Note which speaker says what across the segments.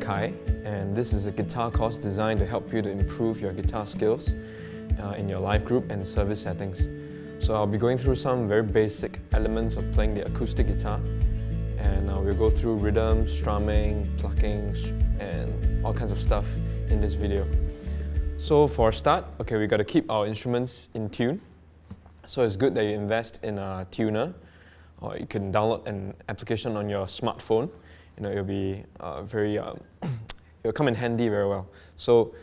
Speaker 1: Kai, and this is a guitar course designed to help you to improve your guitar skills in your live group and service settings. So I'll be going through some very basic elements of playing the acoustic guitar, and we'll go through rhythm, strumming, plucking, and all kinds of stuff in this video. So for a start, okay, we got to keep our instruments in tune. So it's good that you invest in a tuner, or you can download an application on your smartphone. You know, it'll be it'll come in handy very well. So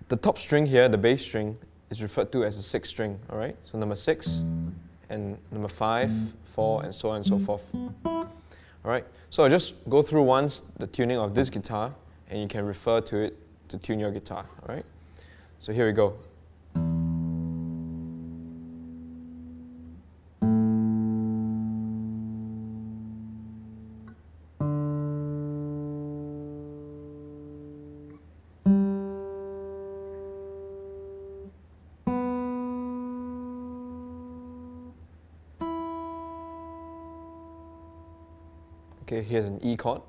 Speaker 1: the top string here, the bass string, is referred to as a 6th string. All right. So number 6 and number 5, 4, and so on and so forth. All right. So I'll just go through once the tuning of this guitar, and you can refer to it to tune your guitar. All right. So here we go. Okay, here's an E chord.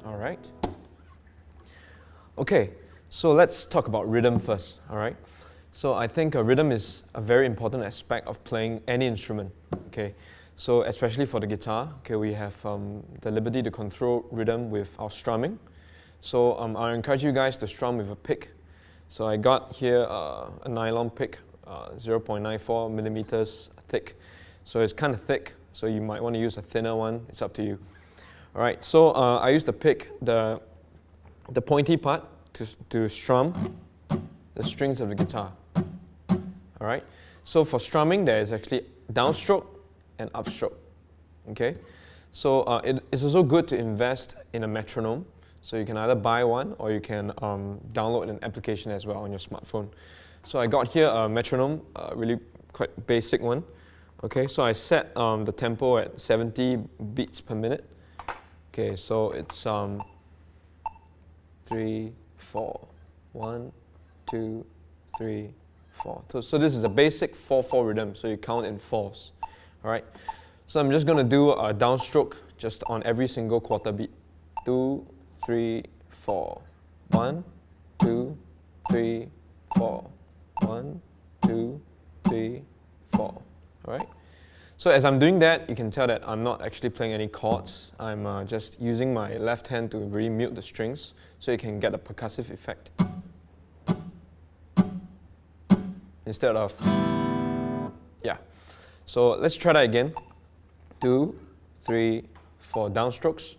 Speaker 1: All right. Okay, so let's talk about rhythm first, all right? So I think rhythm is a very important aspect of playing any instrument, okay? So especially for the guitar, okay, we have the liberty to control rhythm with our strumming. So I encourage you guys to strum with a pick. So I got here a nylon pick, 0.94 millimeters thick. So it's kind of thick, so you might want to use a thinner one. It's up to you. All right, so I used to pick the pointy part to strum the strings of the guitar. All right, so for strumming, there is actually downstroke and upstroke. Okay, so it's also good to invest in a metronome. So you can either buy one or you can download an application as well on your smartphone. So I got here a metronome, a really quite basic one. Okay, so I set the tempo at 70 beats per minute. Okay, so it's 3, 4, 1, 2, 3, 4. So this is a basic 4/4 rhythm, so you count in 4s. All right, so I'm just going to do a downstroke just on every single quarter beat. 2, 3, 4. 1, 2, 3, 4. 1, 2, 3, 4. All right. So as I'm doing that, you can tell that I'm not actually playing any chords. I'm just using my left hand to really mute the strings so you can get a percussive effect. Instead of, yeah. So let's try that again. 2, 3, 4 downstrokes.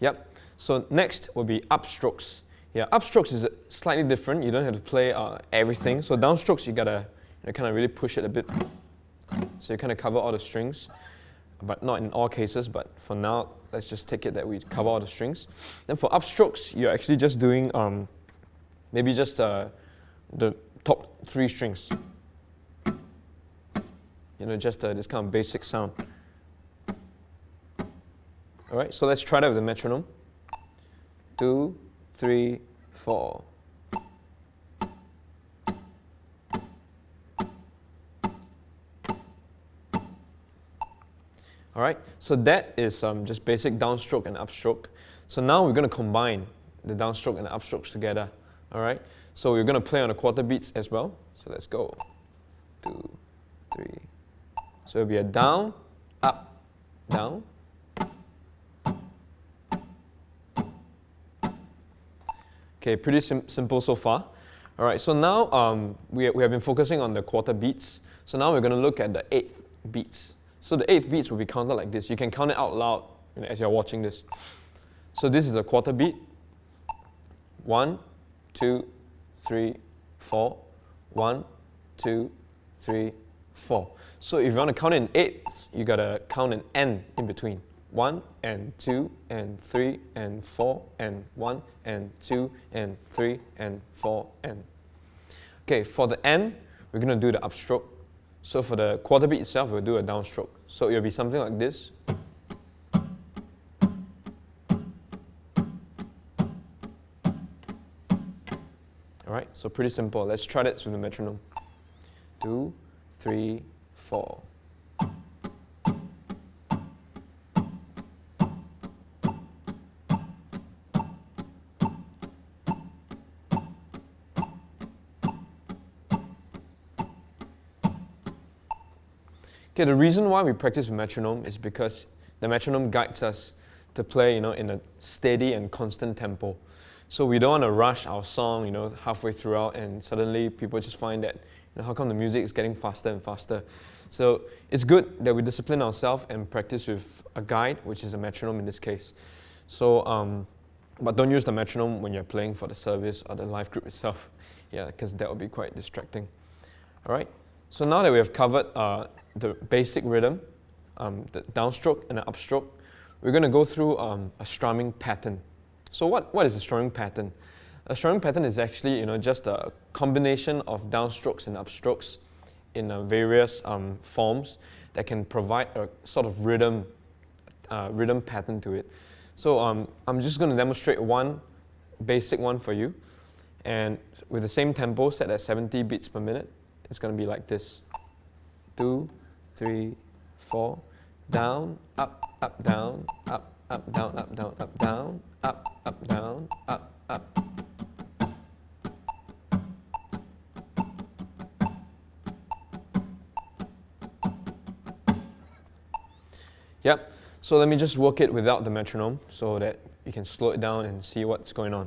Speaker 1: Yep. So next will be upstrokes. Yeah, upstrokes is slightly different. You don't have to play everything. So downstrokes, you gotta kind of really push it a bit. So you kind of cover all the strings, but not in all cases. But for now, let's just take it that we cover all the strings. Then for upstrokes, you're actually just doing maybe just the top 3 strings. You know, just this kind of basic sound. All right, so let's try that with the metronome. 2, 3, 4. All right, so that is just basic downstroke and upstroke. So now we're going to combine the downstroke and the upstrokes together. All right, so we're going to play on the quarter beats as well. So let's go. 2, 3. So it'll be a down, up, down. Okay, pretty simple so far. All right, so now we have been focusing on the quarter beats. So now we're going to look at the 8th beats. So the 8th beats will be counted like this. You can count it out loud as you're watching this. So this is a quarter beat. 1, 2, 3, 4. 1, 2, 3, 4. So if you want to count it in 8s, you got to count an N in between. 1 and 2 and 3 and 4 and 1 and 2 and 3 and 4 and. Okay, for the N, we're going to do the upstroke. So for the quarter beat itself, we'll do a downstroke. So it'll be something like this. All right, so pretty simple. Let's try that with the metronome. 2, 3, 4. Okay, the reason why we practice with metronome is because the metronome guides us to play, in a steady and constant tempo. So we don't want to rush our song, halfway throughout, and suddenly people just find that, how come the music is getting faster and faster? So it's good that we discipline ourselves and practice with a guide, which is a metronome in this case. So, but don't use the metronome when you're playing for the service or the live group itself, because that will be quite distracting. All right. So now that we have covered the basic rhythm, the downstroke and the upstroke, we're going to go through a strumming pattern. So what is a strumming pattern? A strumming pattern is actually just a combination of downstrokes and upstrokes in various forms that can provide a sort of rhythm pattern to it. So I'm just going to demonstrate one basic one for you, and with the same tempo set at 70 beats per minute, it's going to be like this: 2, 3, 4, down, up, up, down, up, up, down, up, down, up, down, up, up, down, up, up. Yep, so let me just work it without the metronome so that you can slow it down and see what's going on.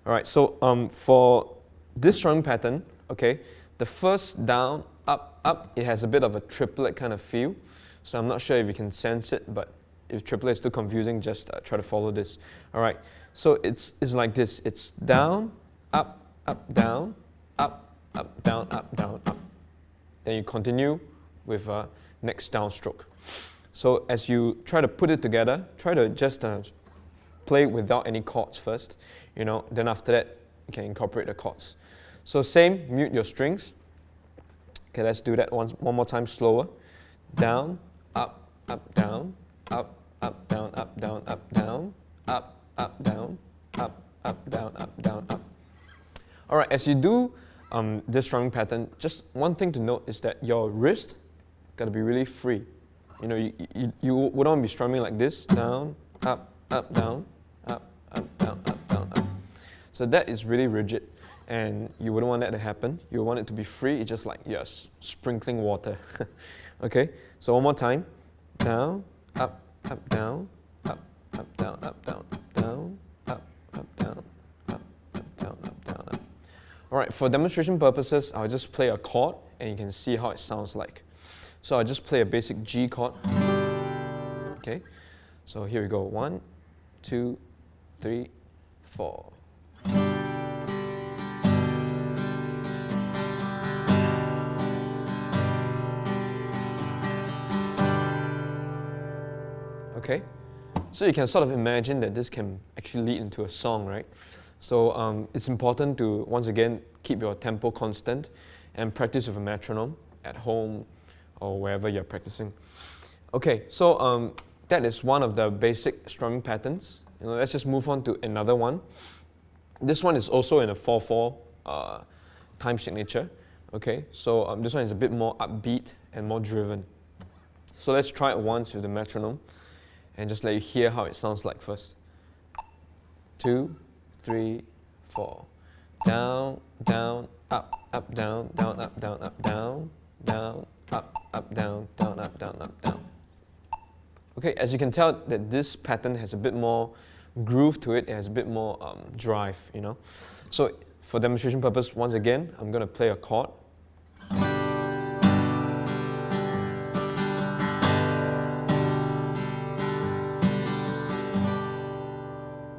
Speaker 1: All right, so for this strumming pattern, okay, the first down, up, up, it has a bit of a triplet kind of feel. So I'm not sure if you can sense it, but if triplet is too confusing, just try to follow this. All right, so it's like this. It's down, up, up, down, up, up, down, up, down, up. Then you continue with next downstroke. So as you try to put it together, try to just play without any chords first, then after that, you can incorporate the chords. So same, mute your strings. Okay, let's do that one more time slower. Down, up, up, down, up, up, down, up, down, up, down, up, up, down, up, up, down, up, down, up. All right, as you do this strumming pattern, just one thing to note is that your wrist got to be really free. You wouldn't want to be strumming like this, down, up, down, up, down, up, down, up. So that is really rigid, and you wouldn't want that to happen. You want it to be free. It's just like you're sprinkling water. Okay, so one more time. Down, up, down, up, down, up, down, down, up, down, up, down, up, down, up. All right, for demonstration purposes, I'll just play a chord, and you can see how it sounds like. So I'll just play a basic G chord. Okay, so here we go. 1, 2, 3, 4. Okay, so you can sort of imagine that this can actually lead into a song, right? So it's important to, once again, keep your tempo constant and practice with a metronome at home or wherever you're practicing. Okay, so that is one of the basic strumming patterns. Let's just move on to another one. This one is also in a 4/4 time signature. Okay, so this one is a bit more upbeat and more driven. So let's try it once with the metronome and just let you hear how it sounds like first. 2, 3, 4. Down, down, up, down, down, up, down, down, down, up, down, down, up, down. Okay, as you can tell that this pattern has a bit more groove to it. It has a bit more drive, So for demonstration purpose, once again, I'm going to play a chord.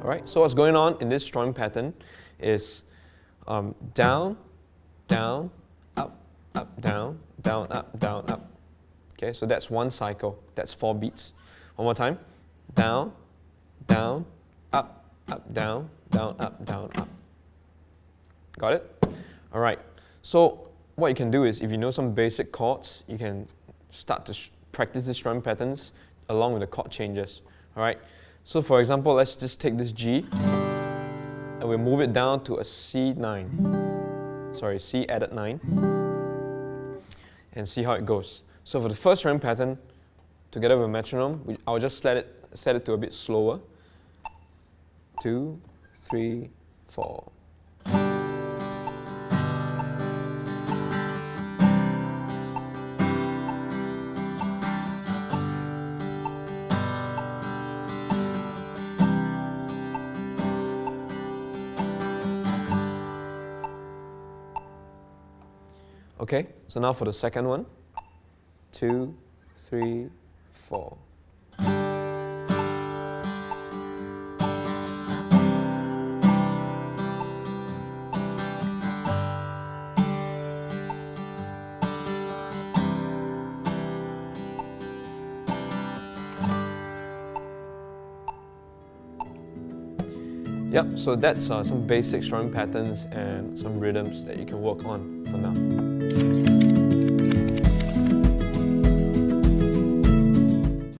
Speaker 1: All right, so what's going on in this strumming pattern is down, down, up, down, down, up. Okay, so that's one cycle. That's 4 beats. One more time. Down, down, up, down, down, up. Got it? All right. So what you can do is, if you know some basic chords, you can start to practice these strumming patterns along with the chord changes. All right. So for example, let's just take this G and we'll move it down to a C9. Sorry, C added 9. and see how it goes. So for the first strumming pattern, together with a metronome, I'll just set it to a bit slower. 2, 3, 4. Okay, so now for the second one. 2, 3, 4. Yep, so that's some basic strumming patterns and some rhythms that you can work on for now.